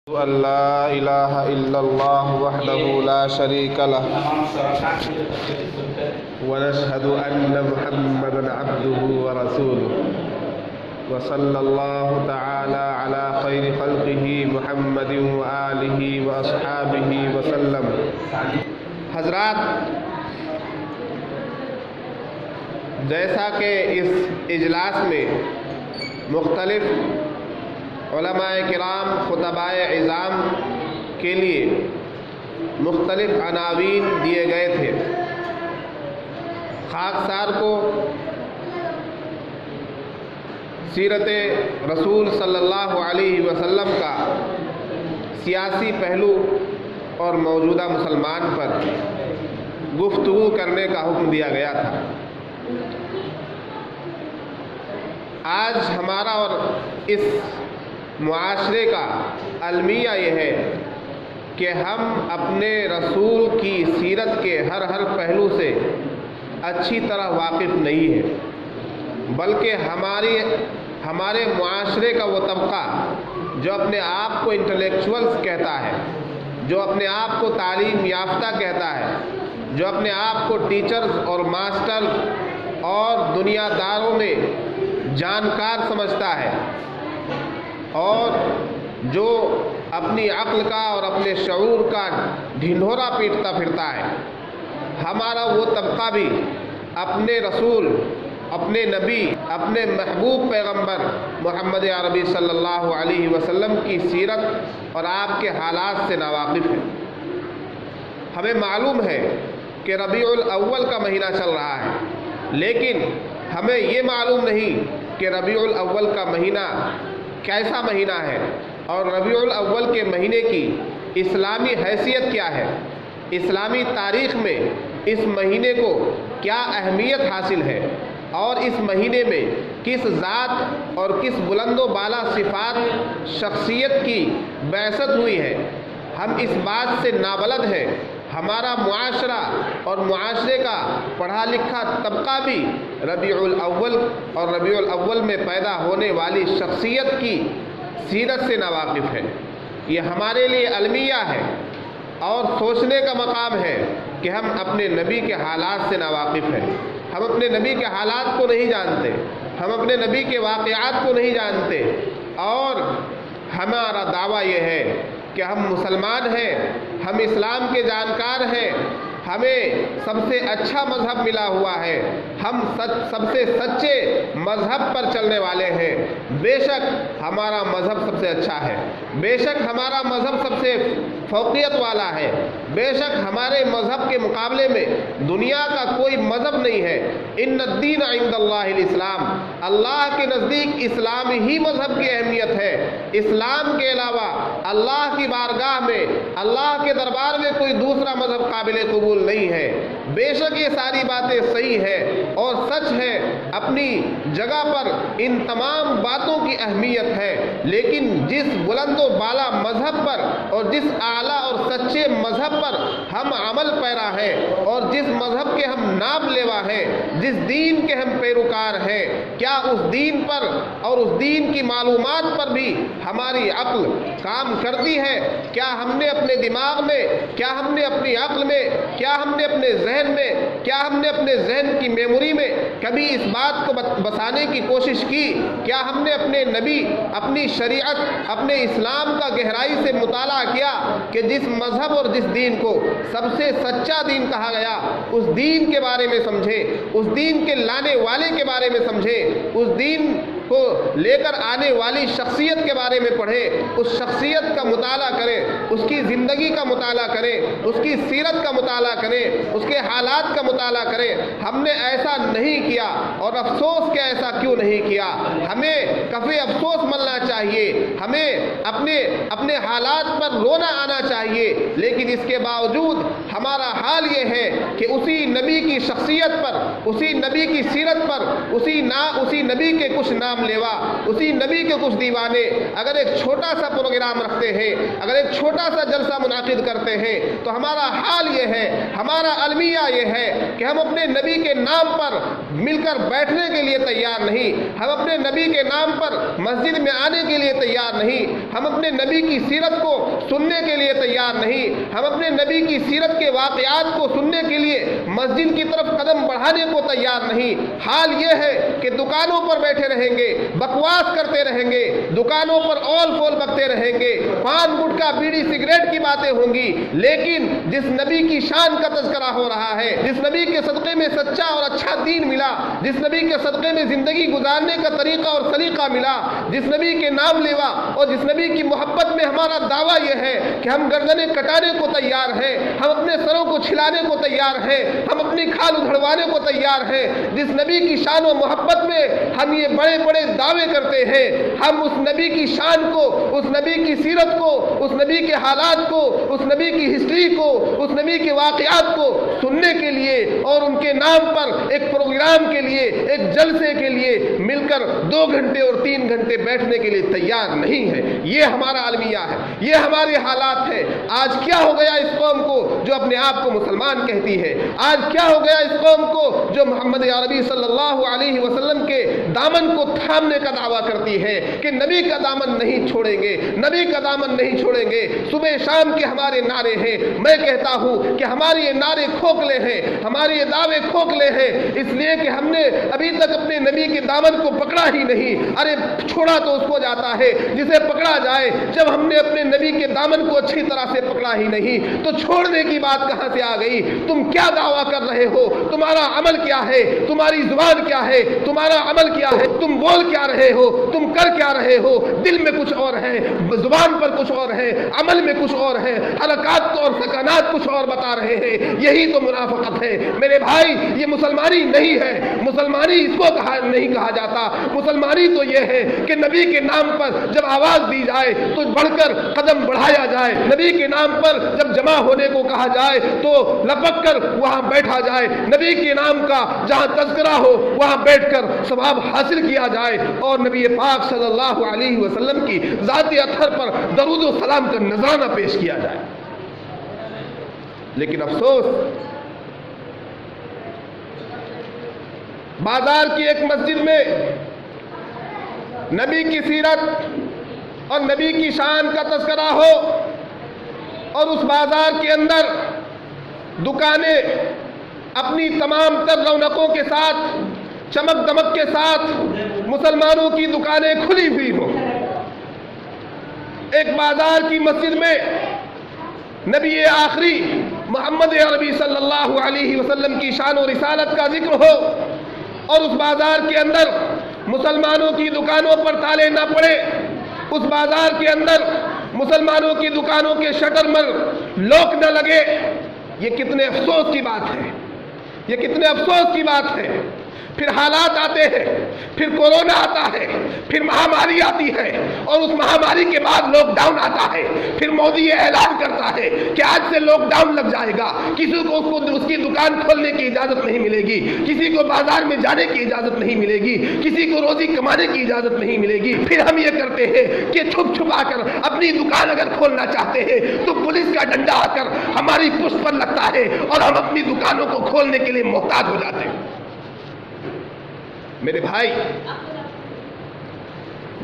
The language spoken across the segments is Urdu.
أن لا إله إلا الله وحده لا شريك له ونشهد أن محمدا عبده ورسوله وصلى الله تعالى على خير خلقه محمد وآله وأصحابه وسلم. حضرات، جیسا کہ اس اجلاس میں مختلف علماء کرام خطبائے عظام کے لیے مختلف عناوین دیے گئے تھے، خاکسار کو سیرت رسول صلی اللہ علیہ وسلم کا سیاسی پہلو اور موجودہ مسلمان پر گفتگو کرنے کا حکم دیا گیا تھا. آج ہمارا اور اس معاشرے کا المیہ یہ ہے کہ ہم اپنے رسول کی سیرت کے ہر پہلو سے اچھی طرح واقف نہیں ہیں، بلکہ ہمارے معاشرے کا وہ طبقہ جو اپنے آپ کو انٹلیکچوئلز کہتا ہے، جو اپنے آپ کو تعلیم یافتہ کہتا ہے، جو اپنے آپ کو ٹیچرز اور ماسٹرز اور دنیا داروں میں جانکار سمجھتا ہے، اور جو اپنی عقل کا اور اپنے شعور کا ڈھنڈورا پیٹتا پھرتا ہے، ہمارا وہ طبقہ بھی اپنے رسول، اپنے نبی، اپنے محبوب پیغمبر محمد عربی صلی اللہ علیہ وسلم کی سیرت اور آپ کے حالات سے ناواقف ہے. ہمیں معلوم ہے کہ ربیع الاول کا مہینہ چل رہا ہے، لیکن ہمیں یہ معلوم نہیں کہ ربیع الاول کا مہینہ کیسا مہینہ ہے اور ربیع الاول کے مہینے کی اسلامی حیثیت کیا ہے، اسلامی تاریخ میں اس مہینے کو کیا اہمیت حاصل ہے، اور اس مہینے میں کس ذات اور کس بلند و بالا صفات شخصیت کی بعثت ہوئی ہے. ہم اس بات سے نابلد ہیں. ہمارا معاشرہ اور معاشرے کا پڑھا لکھا طبقہ بھی ربیع الاول اور ربیع الاول میں پیدا ہونے والی شخصیت کی سیرت سے ناواقف ہے. یہ ہمارے لیے المیہ ہے اور سوچنے کا مقام ہے کہ ہم اپنے نبی کے حالات سے ناواقف ہیں. ہم اپنے نبی کے حالات کو نہیں جانتے، ہم اپنے نبی کے واقعات کو نہیں جانتے، اور ہمارا دعویٰ یہ ہے کہ ہم مسلمان ہیں، ہم اسلام کے جانکار ہیں، ہمیں سب سے اچھا مذہب ملا ہوا ہے، ہم سب سے سچے مذہب پر چلنے والے ہیں. بے شک ہمارا مذہب سب سے اچھا ہے، بے شک ہمارا مذہب سب سے فوقیت والا ہے، بے شک ہمارے مذہب کے مقابلے میں دنیا کا کوئی مذہب نہیں ہے. ان الدین عند اللہ الاسلام، اللہ کے نزدیک اسلام ہی مذہب کی اہمیت ہے. اسلام کے علاوہ اللہ کی بارگاہ میں، اللہ کے دربار میں کوئی دوسرا مذہب قابل قبول نہیں ہے. بے شک یہ ساری باتیں صحیح ہے اور سچ ہے، اپنی جگہ پر ان تمام باتوں کی اہمیت ہے، لیکن جس بلند و بالا مذہب پر اور جس اعلیٰ اور سچے مذہب پر ہم عمل پیرا ہیں اور جس مذہب کے ہم ناب لیوا ہیں، جس دین کے ہم پیروکار ہیں، کیا اس دین پر اور اس دین کی معلومات پر بھی ہماری عقل کام کرتی ہے؟ کیا ہم نے اپنے دماغ میں، کیا ہم نے اپنی عقل میں، کیا ہم نے اپنے ذہن میں، کیا ہم نے اپنے ذہن کی میموری میں کبھی اس بات کو بسانے کی کوشش کی؟ کیا ہم نے اپنے نبی، اپنی شریعت، اپنے اسلام کا گہرائی سے مطالعہ کیا کہ جس مذہب اور جس دین کو سب سے سچا دین کہا گیا، اس دین کے بارے میں سمجھے، اس دین کے لانے والے کے بارے میں سمجھے، اس دین کو لے کر آنے والی شخصیت کے بارے میں پڑھے، اس شخصیت کا مطالعہ کریں، اس کی زندگی کا مطالعہ کریں، اس کی سیرت کا مطالعہ کریں، اس کے حالات کا مطالعہ کریں. ہم نے ایسا نہیں کیا، اور افسوس کہ ایسا کیوں نہیں کیا. ہمیں کفِ افسوس ملنا چاہیے، ہمیں اپنے حالات پر رونا آنا چاہیے، لیکن اس کے باوجود ہمارا حال یہ ہے کہ اسی نبی کی شخصیت پر، اسی نبی کی سیرت پر، اسی نبی کے کچھ نام نام لیوا اسی نبی کے کچھ دیوانے اگر ایک چھوٹا سا پروگرام رکھتے ہیں، اگر ایک چھوٹا سا جلسہ منعقد کرتے ہیں تو ہمارا حال یہ ہے، ہمارا المیہ یہ ہے کہ ہم اپنے نبی کے نام پر مل کر بیٹھنے کے لیے تیار نہیں، ہم اپنے نبی کے نام پر مسجد میں آنے کے لیے تیار نہیں، ہم اپنے نبی کی سیرت کو سننے کے لیے تیار نہیں، ہم اپنے نبی کی سیرت کے واقعات کو سننے کے لیے مسجد کی طرف قدم بڑھانے کو تیار نہیں۔ حال یہ ہے کہ دکانوں پر بیٹھے رہیں گے، بکواس کرتے رہیں گے، دکانوں پر اول فول بکتے رہیں گے، پان گٹکا بیڑی سگریٹ کی باتیں ہوں گی، لیکن جس نبی کی شان کا تذکرہ ہو رہا ہے، جس نبی کے صدقے میں سچا اور اچھا دین ملا، جس نبی کے صدقے میں زندگی گزارنے کا طریقہ اور سلیقہ ملا، جس نبی کے نام لیوا اور جس نبی کی محبت میں ہمارا دعویٰ یہ ہے کہ ہم گردنیں کٹانے کو تیار ہیں، ہم اپنے سروں کو چھلانے کو تیار ہیں، ہم اپنی کھال ادھڑوانے کو تیار ہیں، جس نبی کی شان و محبت میں ہم یہ بڑے بڑے دعوے کرتے ہیں، ہم اس نبی کی شان کو، اس نبی کی سیرت کو، اس نبی کے حالات کو، اس نبی کی ہسٹری کو، اس نبی کے واقعات کو سننے کے لیے اور ان کے نام پر ایک پروگرام کے لیے، ایک جلسے کے لیے مل کر 2 گھنٹے اور 3 گھنٹے بیٹھنے کے لیے تیار نہیں ہے۔ یہ ہمارا المیہ ہے، یہ ہمارے حالات ہے۔ آج کیا ہو گیا اس قوم کو جو اپنے آپ کو مسلمان کہتی ہے؟ آج کیا ہو گیا اس قوم کو جو محمد عربی صلی اللہ علیہ وسلم کے دامن کو تھامنے کا دعویٰ کرتی ہے کہ نبی کا دامن نہیں چھوڑیں گے، نبی کا دامن نہیں چھوڑیں گے؟ صبح شام کے ہمارے نعرے ہیں، میں کہتا ہوں کہ ہمارے یہ نعرے کھوکھلے ہیں، ہمارے یہ دعوے کھوکھلے ہیں، اس لیے کہ ہم نے ابھی تک اپنے نبی کے دامن کو پکڑا ہی نہیں۔ ارے چھوڑا تو اس کو جاتا ہے جسے پکڑا جائے، جب ہم نے اپنے نبی کے دامن کو اچھی طرح سے پکڑا ہی نہیں تو چھوڑنے کی بات کہاں سے آ گئی؟ تم کیا دعویٰ کر رہے ہو؟ تمہارا عمل کیا ہے؟ تمہاری زبان کیا ہے؟ تمہارا عمل کیا ہے؟ تم بول کیا رہے ہو؟ تم کر کیا رہے ہو؟ دل میں کچھ اور ہے، زبان پر کچھ اور ہے، عمل میں کچھ اور ہے، حرکات اور سکنات کچھ اور بتا رہے ہیں۔ یہی تو منافقت ہے میرے بھائی، یہ مسلمانی نہیں ہے۔ مسلمانی اس کو نہیں کہا جاتا۔ مسلمانی تو یہ ہے کہ نبی کے نام پر جب آواز دی جائے تو بڑھ کر قدم بڑھایا جائے، نبی کے نام پر جب جمع ہونے کو کہا جائے تو لپک کر وہاں بیٹھا جائے، نبی کے نام کا جہاں تذکرہ ہو وہاں بیٹھ کر ثواب حاصل کیا جائے، اور نبی پاک صلی اللہ علیہ وسلم کی ذات اطہر پر درود و سلام کا نذرانہ پیش کیا جائے۔ لیکن افسوس، بازار کی ایک مسجد میں نبی کی سیرت اور نبی کی شان کا تذکرہ ہو اور اس بازار کے اندر دکانیں اپنی تمام تر رونقوں کے ساتھ، چمک دمک کے ساتھ مسلمانوں کی دکانیں کھلی ہوئی ہوں۔ ایک بازار کی مسجد میں نبی آخری محمد عربی صلی اللہ علیہ وسلم کی شان و رسالت کا ذکر ہو اور اس بازار کے اندر مسلمانوں کی دکانوں پر تالے نہ پڑے، اس بازار کے اندر مسلمانوں کی دکانوں کے شٹر پر لوک نہ لگے، یہ کتنے افسوس کی بات ہے، یہ کتنے افسوس کی بات ہے۔ پھر حالات آتے ہیں، پھر کورونا آتا ہے، پھر مہاماری آتی ہے، اور اس مہاماری کے بعد لاک ڈاؤن آتا ہے، پھر مودی یہ اعلان کرتا ہے کہ آج سے لاک ڈاؤن لگ جائے گا، کسی کو اس کی دکان کھولنے کی اجازت نہیں ملے گی، کسی کو بازار میں جانے کی اجازت نہیں ملے گی، کسی کو روزی کمانے کی اجازت نہیں ملے گی۔ پھر ہم یہ کرتے ہیں کہ چھپ چھپا کر اپنی دکان اگر کھولنا چاہتے ہیں تو پولیس کا ڈنڈا آ کر ہماری پشت پر لگتا ہے اور ہم اپنی دکانوں کو کھولنے کے لیے محتاج ہو جاتے ہیں۔ میرے بھائی،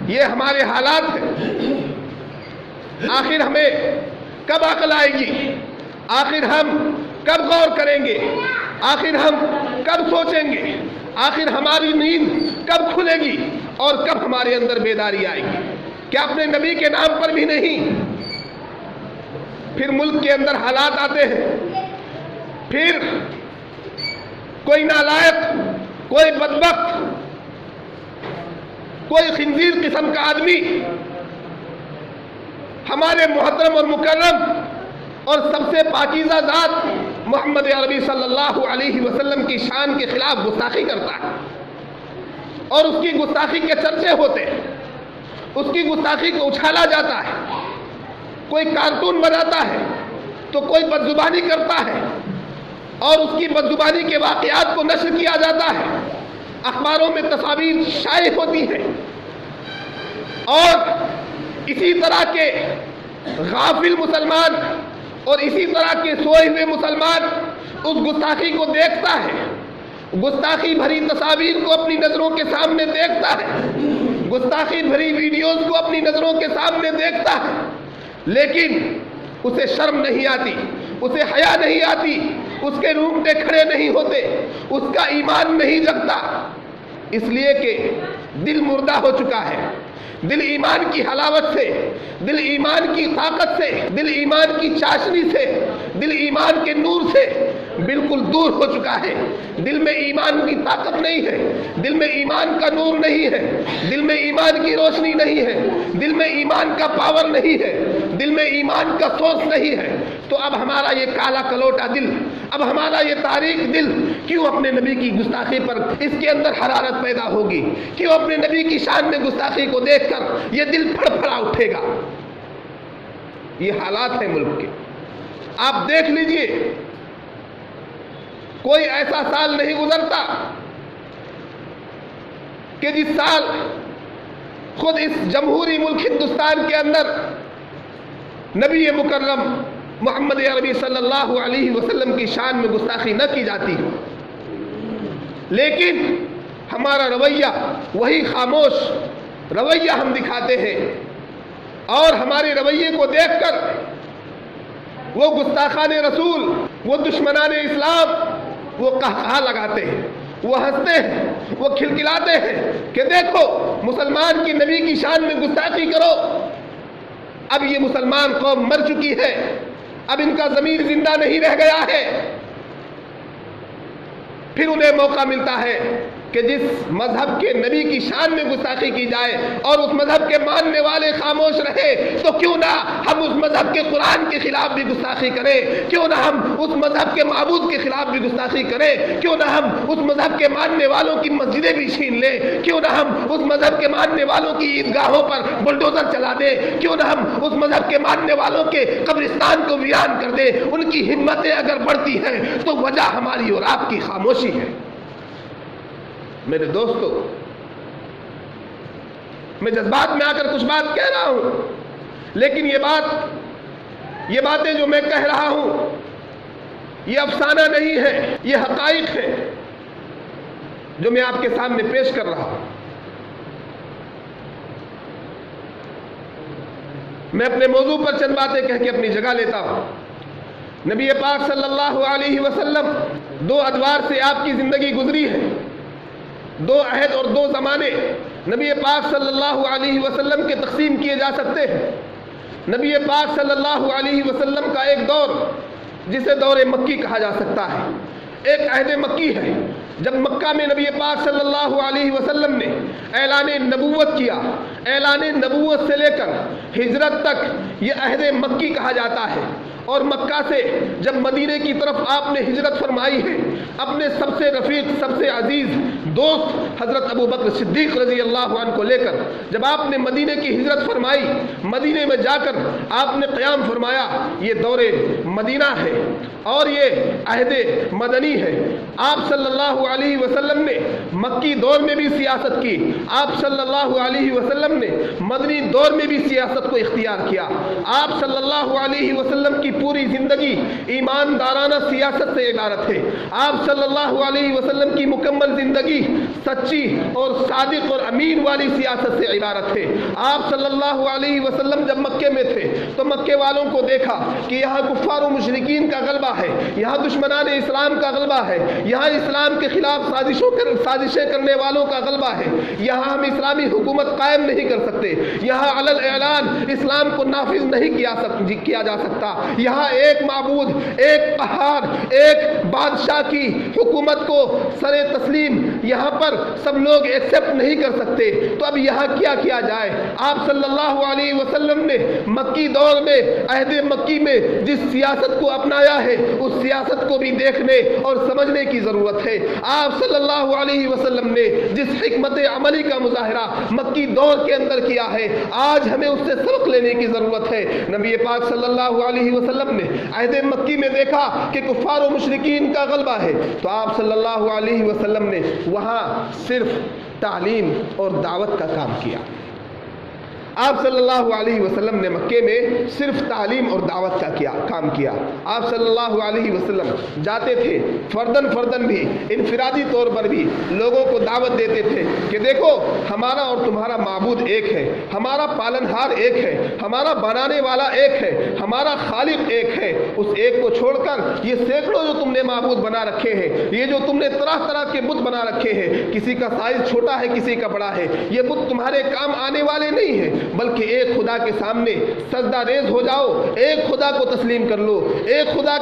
یہ ہمارے حالات ہیں۔ آخر ہمیں کب عقل آئے گی؟ آخر ہم کب غور کریں گے؟ آخر ہم کب سوچیں گے؟ آخر ہماری نیند کب کھلے گی اور کب ہمارے اندر بیداری آئے گی؟ کیا اپنے نبی کے نام پر بھی نہیں؟ پھر ملک کے اندر حالات آتے ہیں، پھر کوئی نالائق، کوئی بدبخت، کوئی خنزیر قسم کا آدمی ہمارے محترم اور مکرم اور سب سے پاکیزہ ذات محمد عربی صلی اللہ علیہ وسلم کی شان کے خلاف گستاخی کرتا ہے، اور اس کی گستاخی کے چرچے ہوتے ہیں، اس کی گستاخی کو اچھالا جاتا ہے، کوئی کارٹون بناتا ہے تو کوئی بدزبانی کرتا ہے، اور اس کی بدزبانی کے واقعات کو نشر کیا جاتا ہے، اخباروں میں تصاویر شائع ہوتی ہیں، اور اسی طرح کے غافل مسلمان اور اسی طرح کے سوئے ہوئے مسلمان اس گستاخی کو دیکھتا ہے، گستاخی بھری تصاویر کو اپنی نظروں کے سامنے دیکھتا ہے، گستاخی بھری ویڈیوز کو اپنی نظروں کے سامنے دیکھتا ہے، لیکن اسے شرم نہیں آتی، اسے حیا نہیں آتی، اس کے رونگٹے کھڑے نہیں ہوتے، اس کا ایمان نہیں جگتا، اس لیے کہ دل مردہ ہو چکا ہے، دل ایمان کی حلاوت سے، دل ایمان کی طاقت سے، دل ایمان کی چاشنی سے، دل ایمان کے نور سے بالکل دور ہو چکا ہے۔ دل میں ایمان کی طاقت نہیں ہے، دل میں ایمان کا نور نہیں ہے، دل میں ایمان کی روشنی نہیں ہے، دل میں ایمان کا پاور نہیں ہے، دل میں ایمان کا سوس نہیں ہے۔ تو اب ہمارا یہ کالا کلوٹا دل، اب ہمارا یہ تاریک دل کیوں اپنے نبی کی گستاخی پر اس کے اندر حرارت پیدا ہوگی؟ کیوں اپنے نبی کی شان میں گستاخی کو دیکھ کر یہ دل پھڑ پھڑا اٹھے گا؟ یہ حالات ہیں ملک کے، آپ دیکھ لیجئے، کوئی ایسا سال نہیں گزرتا کہ جس سال خود اس جمہوری ملک ہندوستان کے اندر نبی مکرم محمد عربی صلی اللہ علیہ وسلم کی شان میں گستاخی نہ کی جاتی ہو، لیکن ہمارا رویہ وہی خاموش رویہ ہم دکھاتے ہیں، اور ہمارے رویے کو دیکھ کر وہ گستاخان رسول، وہ دشمنان اسلام، وہ قہقہا لگاتے ہیں، وہ ہنستے ہیں، وہ کھلکھلاتے ہیں کہ دیکھو مسلمان کی نبی کی شان میں گستاخی کرو۔ اب یہ مسلمان قوم مر چکی ہے، اب ان کا ضمیر زندہ نہیں رہ گیا ہے۔ پھر انہیں موقع ملتا ہے کہ جس مذہب کے نبی کی شان میں گستاخی کی جائے اور اس مذہب کے ماننے والے خاموش رہے، تو کیوں نہ ہم اس مذہب کے قرآن کے خلاف بھی گستاخی کریں، کیوں نہ ہم اس مذہب کے معبود کے خلاف بھی گستاخی کریں، کیوں نہ ہم اس مذہب کے ماننے والوں کی مسجدیں بھی چھین لیں، کیوں نہ ہم اس مذہب کے ماننے والوں کی عیدگاہوں پر بلڈوزر چلا دیں، کیوں نہ ہم اس مذہب کے ماننے والوں کے قبرستان کو ویران کر دیں۔ ان کی ہمتیں اگر بڑھتی ہیں تو وجہ ہماری اور آپ کی خاموشی ہے۔ میرے دوستو، میں جذبات میں آ کر کچھ بات کہہ رہا ہوں، لیکن یہ باتیں جو میں کہہ رہا ہوں یہ افسانہ نہیں ہے، یہ حقائق ہیں جو میں آپ کے سامنے پیش کر رہا ہوں۔ میں اپنے موضوع پر چند باتیں کہہ کے اپنی جگہ لیتا ہوں۔ نبی پاک صلی اللہ علیہ وسلم دو ادوار سے آپ کی زندگی گزری ہے، دو عہد اور دو زمانے نبی پاک صلی اللہ علیہ وسلم کے تقسیم کیے جا سکتے ہیں۔ نبی پاک صلی اللہ علیہ وسلم کا ایک دور جسے دور مکی کہا جا سکتا ہے، ایک عہد مکی ہے، جب مکہ میں نبی پاک صلی اللہ علیہ وسلم نے اعلان نبوت کیا۔ اعلان نبوت سے لے کر ہجرت تک یہ عہد مکی کہا جاتا ہے، اور مکہ سے جب مدینے کی طرف آپ نے ہجرت فرمائی ہے، اپنے سب سے رفیق، سب سے عزیز دوست حضرت ابو بکر صدیق رضی اللہ عنہ کو لے کر جب آپ نے مدینے کی ہجرت فرمائی، مدینے میں جا کر آپ نے قیام فرمایا، یہ دور مدینہ ہے اور یہ عہد مدنی ہے۔ آپ صلی اللہ علیہ وسلم نے مکی دور میں بھی سیاست کی، آپ صلی اللہ علیہ وسلم نے مدنی دور میں بھی سیاست کو اختیار کیا۔ آپ صلی اللہ علیہ وسلم کی پوری زندگی ایماندارانہ سیاست سے عبارت ہے۔ آپ صلی اللہ علیہ وسلم کی مکمل زندگی سچی اور صادق اور امین والی سیاست سے عبارت ہے۔ آپ صلی اللہ علیہ وسلم جب مکے میں تھے تو مکے والوں کو دیکھا کہ یہاں کفار و مشرکین کا غلبہ ہے، یہاں دشمنان اسلام کا غلبہ ہے، یہاں اسلام کے خلاف سازشیں کرنے والوں کا غلبہ ہے، یہاں ہم اسلامی حکومت قائم نہیں کر سکتے، یہاں علی الاعلان اسلام کو نافذ نہیں کیا جا سکتا، یہاں ایک معبود، ایک قہار، ایک بادشاہ کی حکومت کو سر تسلیم یہاں پر سب لوگ ایکسپٹ نہیں کر سکتے، تو اب یہاں کیا کیا جائے؟ آپ صلی اللہ علیہ وسلم نے مکی دور میں عہد مکی میں جس سیاست کو اپنایا ہے اس سیاست کو بھی دیکھنے اور سمجھنے کی ضرورت ہے۔ آپ صلی اللہ علیہ وسلم نے جس حکمت عملی کا مظاہرہ مکی دور کے اندر کیا ہے، آج ہمیں اس سے سبق لینے کی ضرورت ہے۔ نبی پاک صلی اللہ علیہ وسلم نے عہد مکی میں دیکھا کہ کفار و مشرکین کا غلبہ ہے، تو آپ صلی اللہ علیہ وسلم نے وہاں صرف تعلیم اور دعوت کا کام کیا۔ آپ صلی اللہ علیہ وسلم نے مکے میں صرف تعلیم اور دعوت کا کام کیا. آپ صلی اللہ علیہ وسلم جاتے تھے فردن بھی, انفرادی طور پر بھی لوگوں کو دعوت دیتے تھے کہ دیکھو ہمارا اور تمہارا معبود ایک ہے, ہمارا پالنہار ایک ہے, ہمارا بنانے والا ایک ہے, ہمارا خالق ایک ہے. اس ایک کو چھوڑ کر یہ سینکڑوں جو تم نے معبود بنا رکھے ہیں, یہ جو تم نے طرح طرح کے بت بنا رکھے ہیں, کسی کا سائز چھوٹا ہے کسی کا بڑا ہے, یہ بت تمہارے کام آنے والے نہیں ہیں, بلکہ ایک خدا کے سامنے سجدہ ریز ہو جاؤ, ایک خدا کو تسلیم کر لو, ایک خدا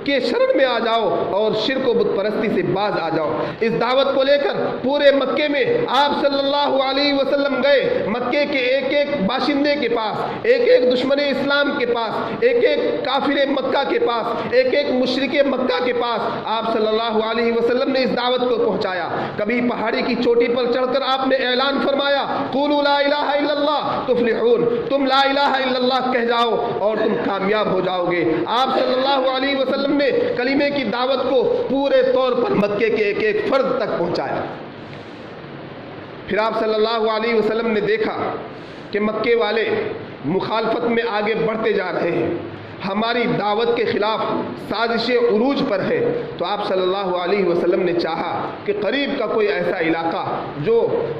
کے شرن میں آ جاؤ اور شرک و بت پرستی سے باز آ جاؤ. اس دعوت کو لے کر پورے مکے میں آپ صلی اللہ علیہ وسلم گئے. مکے کے ایک ایک باشندے کے پاس, ایک ایک دشمن اسلام کے پاس, ایک ایک کافر مکہ کے پاس, ایک ایک مشرک مکہ کے پاس آپ صلی اللہ علیہ وسلم نے اس دعوت کو پہنچایا. کبھی پہاڑی کی چوٹی پر چڑھ کر آپ نے اعلان فرمایا, قولوا لا الہ الا اللہ تفلحون, تم لا الہ الا اللہ کہہ جاؤ اور تم کامیاب ہو جاؤ گے. آپ صلی اللہ علیہ وسلم نے کلمے کی دعوت کو پورے طور پر مکے کے ایک ایک فرد تک پہنچایا. پھر آپ صلی اللہ علیہ وسلم نے دیکھا کہ مکے والے مخالفت میں آگے بڑھتے جا رہے ہیں, ہماری دعوت کے خلاف سازشیں عروج پر ہے. تو آپ صلی اللہ علیہ وسلم نے چاہا کہ قریب کا کوئی ایسا علاقہ جو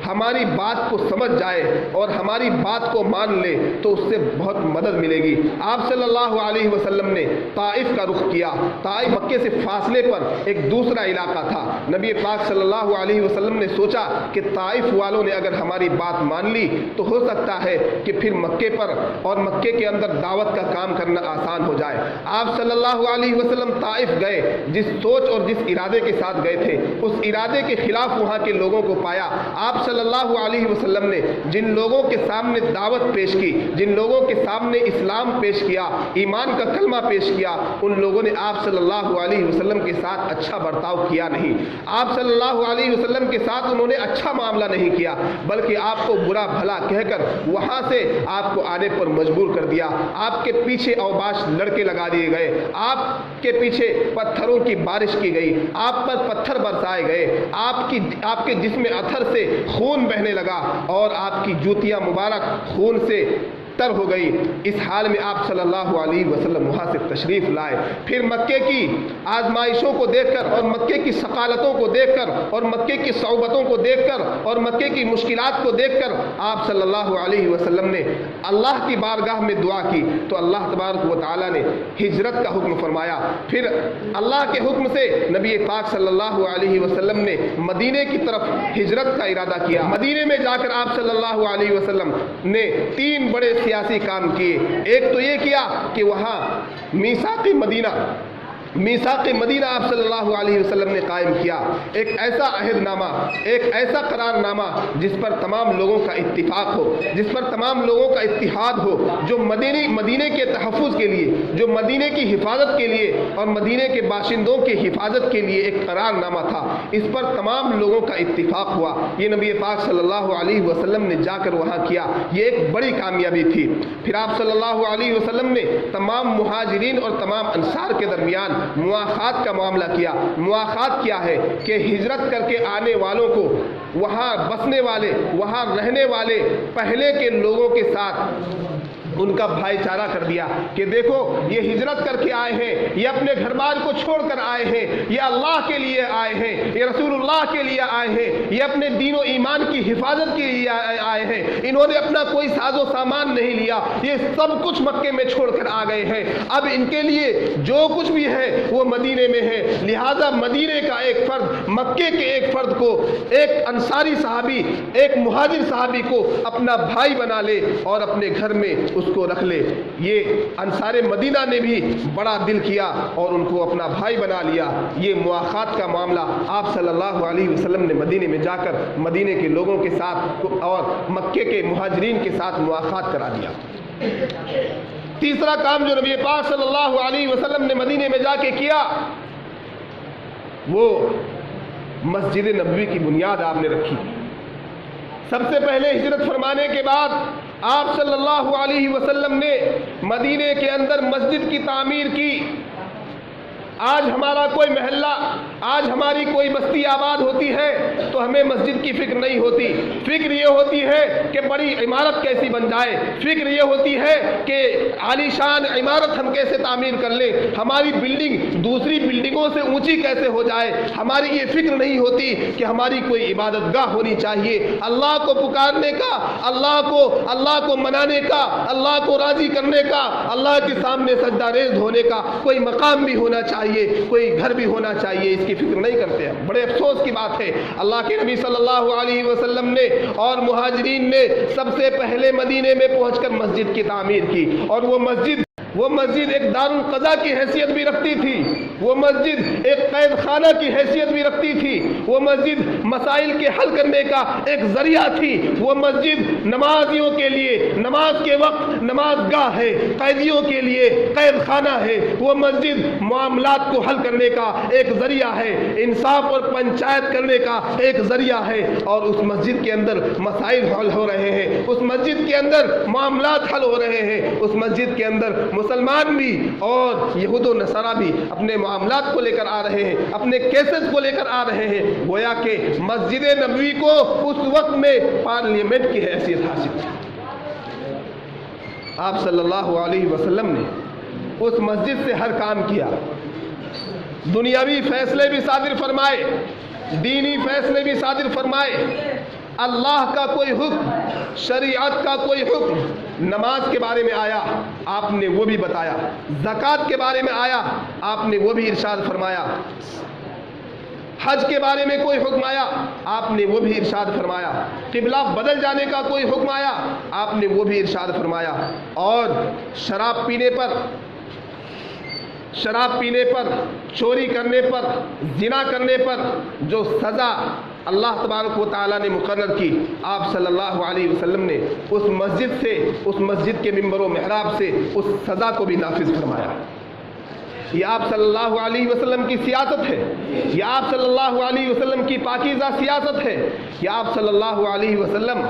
ہماری بات کو سمجھ جائے اور ہماری بات کو مان لے تو اس سے بہت مدد ملے گی. آپ صلی اللہ علیہ وسلم نے طائف کا رخ کیا. طائف مکے سے فاصلے پر ایک دوسرا علاقہ تھا. نبی پاک صلی اللہ علیہ وسلم نے سوچا کہ طائف والوں نے اگر ہماری بات مان لی تو ہو سکتا ہے کہ پھر مکے پر اور مکے کے اندر دعوت کا کام کرنا آسان ہو جائے. آپ صلی اللہ علیہ وسلم طائف گئے, جس سوچ اور جس ارادے کے ساتھ گئے تھے اس ارادے کے خلاف وہاں کے لوگوں کو پایا. آپ صلی اللہ علیہ وسلم نے جن لوگوں کے سامنے دعوت پیش کی, جن لوگوں کے سامنے اسلام پیش کیا, ایمان کا کلمہ پیش کیا, ان لوگوں نے آپ صلی اللہ علیہ وسلم کے ساتھ اچھا برتاؤ کیا نہیں. آپ صلی اللہ علیہ وسلم کے ساتھ انہوں نے اچھا معاملہ نہیں کیا, بلکہ آپ کو برا بھلا کہہ کر وہاں سے آپ کو آنے پر مجبور کر دیا. آپ کے پیچھے اوباش لڑکے لگا دیے گئے, آپ کے پیچھے پتھروں کی بارش کی گئی, آپ پر پتھر برسائے گئے, آپ کے جسم اتھر سے خون بہنے لگا اور آپ کی جوتیاں مبارک خون سے تر ہو گئی. اس حال میں آپ صلی اللہ علیہ وسلم وہاں سے تشریف لائے. پھر مکے کی آزمائشوں کو دیکھ کر اور مکے کی ثقالتوں کو دیکھ کر اور مکے کی صعوبتوں کو دیکھ کر اور مکے کی مشکلات کو دیکھ کر آپ صلی اللہ علیہ وسلم نے اللہ کی بارگاہ میں دعا کی تو اللہ تبارک و تعالیٰ نے ہجرت کا حکم فرمایا. پھر اللہ کے حکم سے نبی پاک صلی اللہ علیہ وسلم نے مدینے کی طرف ہجرت کا ارادہ کیا. مدینے میں جا کر آپ صلی اللہ علیہ وسلم نے 3 بڑے سیاسی کام کیے. ایک تو یہ کیا کہ وہاں میثاق مدینہ آپ صلی اللہ علیہ وسلم نے قائم کیا, ایک ایسا عہد نامہ, ایک ایسا قرار نامہ جس پر تمام لوگوں کا اتفاق ہو, جس پر تمام لوگوں کا اتحاد ہو, جو مدینے کے تحفظ کے لیے, جو مدینے کی حفاظت کے لیے اور مدینے کے باشندوں کی حفاظت کے لیے ایک قرار نامہ تھا. اس پر تمام لوگوں کا اتفاق ہوا. یہ نبی پاک صلی اللہ علیہ وسلم نے جا کر وہاں کیا, یہ ایک بڑی کامیابی تھی. پھر آپ صلی اللہ علیہ وسلم نے تمام مہاجرین اور تمام انصار کے درمیان مواخات کا معاملہ کیا. مواخات کیا ہے کہ ہجرت کر کے آنے والوں کو وہاں بسنے والے, وہاں رہنے والے پہلے کے لوگوں کے ساتھ ان کا بھائی چارہ کر دیا کہ دیکھو یہ ہجرت کر کے آئے ہیں, یہ اپنے گھر بار کو چھوڑ کر آئے ہیں, یہ اللہ کے لیے آئے ہیں, یہ رسول اللہ کے لیے آئے ہیں, یہ اپنے دین و ایمان کی حفاظت کے لیے آئے ہیں, انہوں نے اپنا کوئی ساز و سامان نہیں لیا, یہ سب کچھ مکے میں چھوڑ کر آ گئے ہیں. اب ان کے لیے جو کچھ بھی ہے وہ مدینے میں ہے. لہذا مدینے کا ایک فرد مکے کے ایک فرد کو, ایک انصاری صحابی, ایک مہاجر صحابی کو اپنا بھائی بنا لے اور اپنے گھر میں اس کو رکھ لے. یہ انصار مدینہ نے بھی بڑا دل کیا اور ان کو اپنا بھائی بنا لیا. یہ مواخات کا معاملہ آپ صلی اللہ علیہ وسلم نے مدینے میں جا کر مدینے کے لوگوں کے ساتھ اور مکے کے مہاجرین کے ساتھ مواخات کرا دیا. تیسرا کام جو نبی پاک صلی اللہ علیہ وسلم نے مدینے میں جا کے کیا وہ مسجد نبوی کی بنیاد آپ نے رکھی. سب سے پہلے ہجرت فرمانے کے بعد آپ صلی اللہ علیہ وسلم نے مدینے کے اندر مسجد کی تعمیر کی. آج ہمارا کوئی محلہ، آج ہماری کوئی بستی آباد ہوتی ہے تو ہمیں مسجد کی فکر نہیں ہوتی، فکر یہ ہوتی ہے کہ بڑی عمارت کیسی بن جائے، فکر یہ ہوتی ہے کہ عالی شان عمارت ہم کیسے تعمیر کر لیں، ہماری بلڈنگ دوسری بلڈنگوں سے اونچی کیسے ہو جائے۔ ہماری یہ فکر نہیں ہوتی کہ ہماری کوئی عبادت گاہ ہونی چاہیے، اللہ کو پکارنے کا، اللہ کو منانے کا، اللہ کو راضی کرنے کا، اللہ کے سامنے سجدہ ریز ہونے کا کوئی مقام بھی ہونا چاہیے، کوئی گھر بھی ہونا چاہیے، اس کی فکر نہیں کرتے ہیں۔ بڑے افسوس کی بات ہے، اللہ کے نبی صلی اللہ علیہ وسلم نے اور مہاجرین نے سب سے پہلے مدینے میں پہنچ کر مسجد کی تعمیر کی، اور وہ مسجد ایک دارالقضاء کی حیثیت بھی رکھتی تھی، وہ مسجد ایک قید خانہ کی حیثیت بھی رکھتی تھی، وہ مسجد مسائل کے حل کرنے کا ایک ذریعہ تھی، وہ مسجد نمازیوں کے لیے نماز کے وقت نماز گاہ ہے، قیدیوں کے لیے قید خانہ ہے، وہ مسجد معاملات کو حل کرنے کا ایک ذریعہ ہے، انصاف اور پنچایت کرنے کا ایک ذریعہ ہے، اور اس مسجد کے اندر مسائل حل ہو رہے ہیں، اس مسجد کے اندر معاملات حل ہو رہے ہیں، اس مسجد کے اندر مسلمان بھی اور یہود و نصارہ بھی اپنے معاملات کو لے کر آ رہے ہیں، اپنے کیسز کو لے کر آ رہے ہیں، گویا کہ مسجد نبوی کو اس وقت میں پارلیمنٹ کی حیثیت حاصل تھی۔ آپ صلی اللہ علیہ وسلم نے اس مسجد سے ہر کام کیا، دنیاوی فیصلے بھی صادر فرمائے، دینی فیصلے بھی صادر فرمائے، اللہ کا کوئی حکم، شریعت کا کوئی حکم نماز کے بارے میں آیا آپ نے وہ بھی بتایا، زکوٰۃ کے بارے میں آیا آپ نے وہ بھی ارشاد فرمایا، حج کے بارے میں کوئی حکم آیا آپ نے وہ بھی ارشاد فرمایا، قبلہ بدل جانے کا کوئی حکم آیا آپ نے وہ بھی ارشاد فرمایا، اور شراب پینے پر، چوری کرنے پر، زنا کرنے پر جو سزا اللہ تبارک و تعالیٰ نے مقرر کی، آپ صلی اللہ علیہ وسلم نے اس مسجد کے ممبر و محراب سے اس سزا کو بھی نافذ فرمایا۔ یہ آپ صلی اللہ علیہ وسلم کی سیاست ہے، یہ آپ صلی اللہ علیہ وسلم کی پاکیزہ سیاست ہے، یہ آپ صلی اللہ علیہ وسلم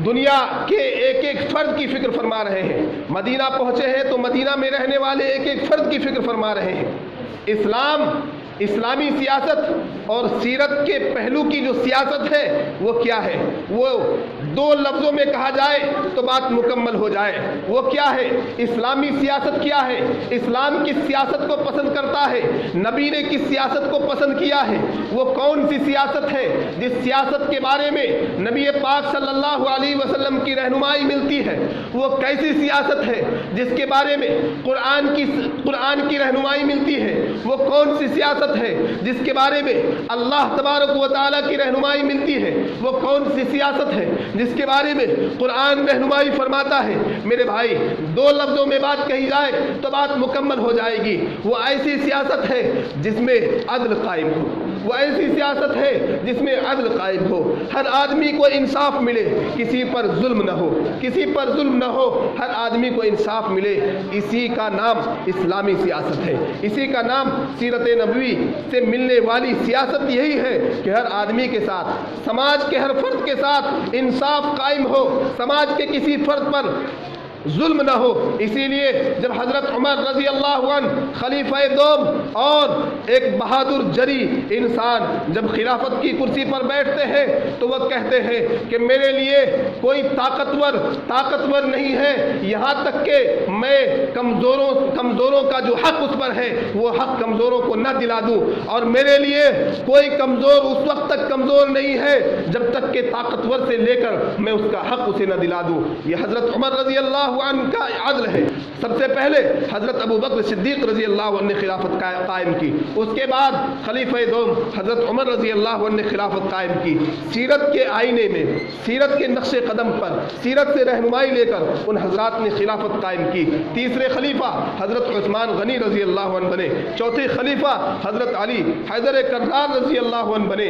دنیا کے ایک ایک فرد کی فکر فرما رہے ہیں۔ مدینہ پہنچے ہیں تو مدینہ میں رہنے والے ایک ایک فرد کی فکر فرما رہے ہیں۔ اسلامی سیاست اور سیرت کے پہلو کی جو سیاست ہے وہ کیا ہے، وہ دو لفظوں میں کہا جائے تو بات مکمل ہو جائے، وہ کیا ہے؟ اسلامی سیاست کیا ہے؟ اسلام کس سیاست کو پسند کرتا ہے؟ نبی نے کس سیاست کو پسند کیا ہے؟ وہ کون سی سیاست ہے جس سیاست کے بارے میں نبی پاک صلی اللہ علیہ وسلم کی رہنمائی ملتی ہے؟ وہ کیسی سیاست ہے جس کے بارے میں قرآن کی رہنمائی ملتی ہے؟ وہ کون سی سیاست ہے جس کے بارے میں اللہ تبارک و تعالیٰ کی رہنمائی ملتی ہے؟ وہ کون سی سیاست ہے جس کے بارے میں قرآن رہنمائی فرماتا ہے؟ میرے بھائی، دو لفظوں میں بات کہی جائے تو بات مکمل ہو جائے گی۔ وہ ایسی سیاست ہے جس میں عدل قائم ہو، وہ ایسی سیاست ہے جس میں عدل قائم ہو، ہر آدمی کو انصاف ملے، کسی پر ظلم نہ ہو، ہر آدمی کو انصاف ملے۔ اسی کا نام اسلامی سیاست ہے، اسی کا نام سیرت نبوی سے ملنے والی سیاست یہی ہے کہ ہر آدمی کے ساتھ، سماج کے ہر فرد کے ساتھ انصاف قائم ہو، سماج کے کسی فرد پر ظلم نہ ہو۔ اسی لیے جب حضرت عمر رضی اللہ عنہ خلیفہ دوم اور ایک بہادر جری انسان جب خلافت کی کرسی پر بیٹھتے ہیں تو وہ کہتے ہیں کہ میرے لیے کوئی طاقتور نہیں ہے، یہاں تک کہ میں کمزوروں کا جو حق اس پر ہے وہ حق کمزوروں کو نہ دلا دوں، اور میرے لیے کوئی کمزور اس وقت تک کمزور نہیں ہے جب تک کہ طاقتور سے لے کر میں اس کا حق اسے نہ دلا دوں۔ یہ حضرت عمر رضی اللہ عنہ کا عدل ہے۔ سب سے پہلے حضرت ابو بکر صدیق رضی اللہ عنہ نے خلافت قائم کی، اس کے بعد خلیفہ دوم حضرت عمر رضی اللہ عنہ نے خلافت قائم کی۔ سیرت کے آئینے میں، سیرت کے نقش قدم پر، سیرت سے رہنمائی لے کر ان حضرات نے خلافت قائم کی۔ تیسرے خلیفہ حضرت عثمان غنی رضی اللہ عنہ بنے، چوتھے خلیفہ حضرت علی حیدر کرار رضی اللہ عنہ بنے،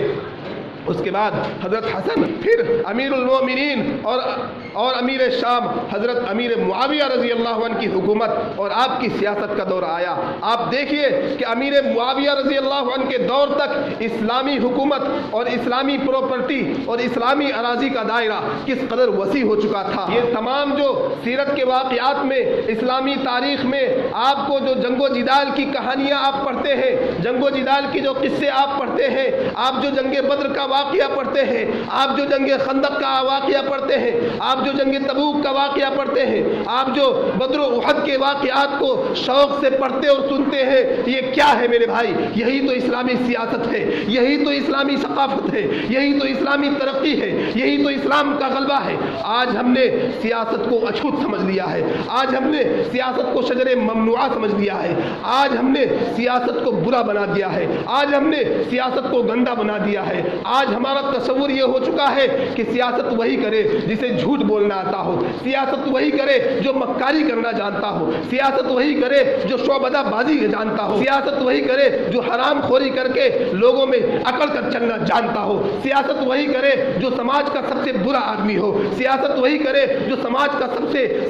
اس کے بعد حضرت حسن، پھر امیر المومنین اور امیر شام حضرت امیر معاویہ رضی اللہ عنہ کی حکومت اور آپ کی سیاست کا دور آیا۔ آپ دیکھیے کہ امیر معاویہ رضی اللہ عنہ کے دور تک اسلامی حکومت اور اسلامی پراپرٹی اور اسلامی اراضی کا دائرہ کس قدر وسیع ہو چکا تھا۔ یہ تمام جو سیرت کے واقعات میں، اسلامی تاریخ میں آپ کو جو جنگ و جدال کی کہانیاں آپ پڑھتے ہیں، جنگ و جدال کی جو قصے آپ پڑھتے ہیں، آپ جو جنگ بدر کا واقعہ پڑھتے ہیں، آپ جو جنگ خندق کا واقعہ پڑھتے ہیں، آپ جو جنگ تبوک کا واقعہ پڑھتے ہیں، آپ جو بدر و احد کے واقعات کو شوق سے پڑھتے اور سنتے ہیں، یہ کیا ہے میرے بھائی؟ یہی تو اسلامی سیاست ہے، یہی تو اسلامی ثقافت ہے، یہی تو اسلامی ترقی ہے، یہی تو اسلام کا غلبہ ہے۔ آج ہم نے سیاست کو اچھوت سمجھ لیا ہے، آج ہم نے سیاست کو شجر ممنوعہ سمجھ لیا ہے، آج ہم نے سیاست کو برا بنا دیا ہے، آج ہم نے سیاست کو گندا بنا دیا ہے۔ آج ہمارا تصور یہ ہو چکا ہے کہ سیاست وہی کرے جسے جھوٹ بولنا آتا ہو، سیاست وہی کرے جو مکاری کرنا جانتا ہو، سیاست وہی کرے جو شعبدہ بازی جانتا ہو، سیاست وہی کرے جو حرام خوری کر کے لوگوں میں اکڑ کر چلنا جانتا ہو، سیاست وہی کرے جو سماج کا سب سے برا آدمی ہو، سیاست وہی کرے جو سماج کا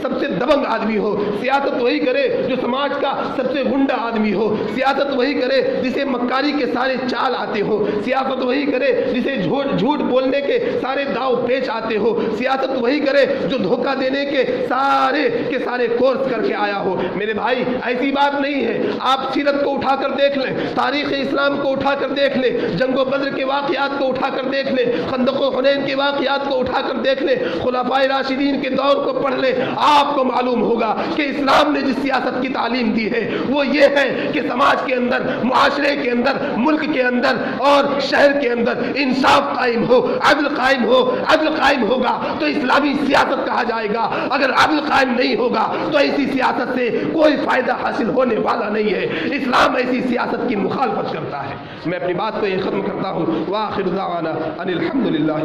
سب سے دبنگ آدمی ہو، سیاست وہی کرے جو سماج کا سب سے گنڈا آدمی ہو، سیاست وہی کرے جسے مکاری کے سارے چال آتے ہو، سیاست وہی کرے جسے جھوٹ بولنے کے سارے داؤ پیچ آتے ہو، سیاست وہی کرے جو دھوکہ دینے کے سارے کورس کر کے آیا ہو۔ میرے بھائی ایسی بات نہیں ہے۔ آپ سیرت کو اٹھا کر دیکھ لیں، تاریخ اسلام کو اٹھا کر دیکھ لیں، جنگ و بدر کے واقعات کو اٹھا کر دیکھ لیں، خندق و حنین کے واقعات کو اٹھا کر دیکھ لیں، خلفائے راشدین کے دور کو پڑھ لیں، آپ کو معلوم ہوگا کہ اسلام نے جس سیاست کی تعلیم دی ہے وہ یہ ہے کہ سماج کے اندر، معاشرے کے اندر، ملک کے اندر اور شہر کے اندر انصاف قائم ہو، عدل قائم ہو۔ عدل قائم ہوگا تو اسلامی سیاست کہا جائے گا، اگر عدل قائم نہیں ہوگا تو ایسی سیاست سے کوئی فائدہ حاصل ہونے والا نہیں ہے۔ اسلام ایسی سیاست کی مخالفت کرتا ہے۔ میں اپنی بات کو یہ ختم کرتا ہوں۔ وآخر دعوانا ان الحمد للہ۔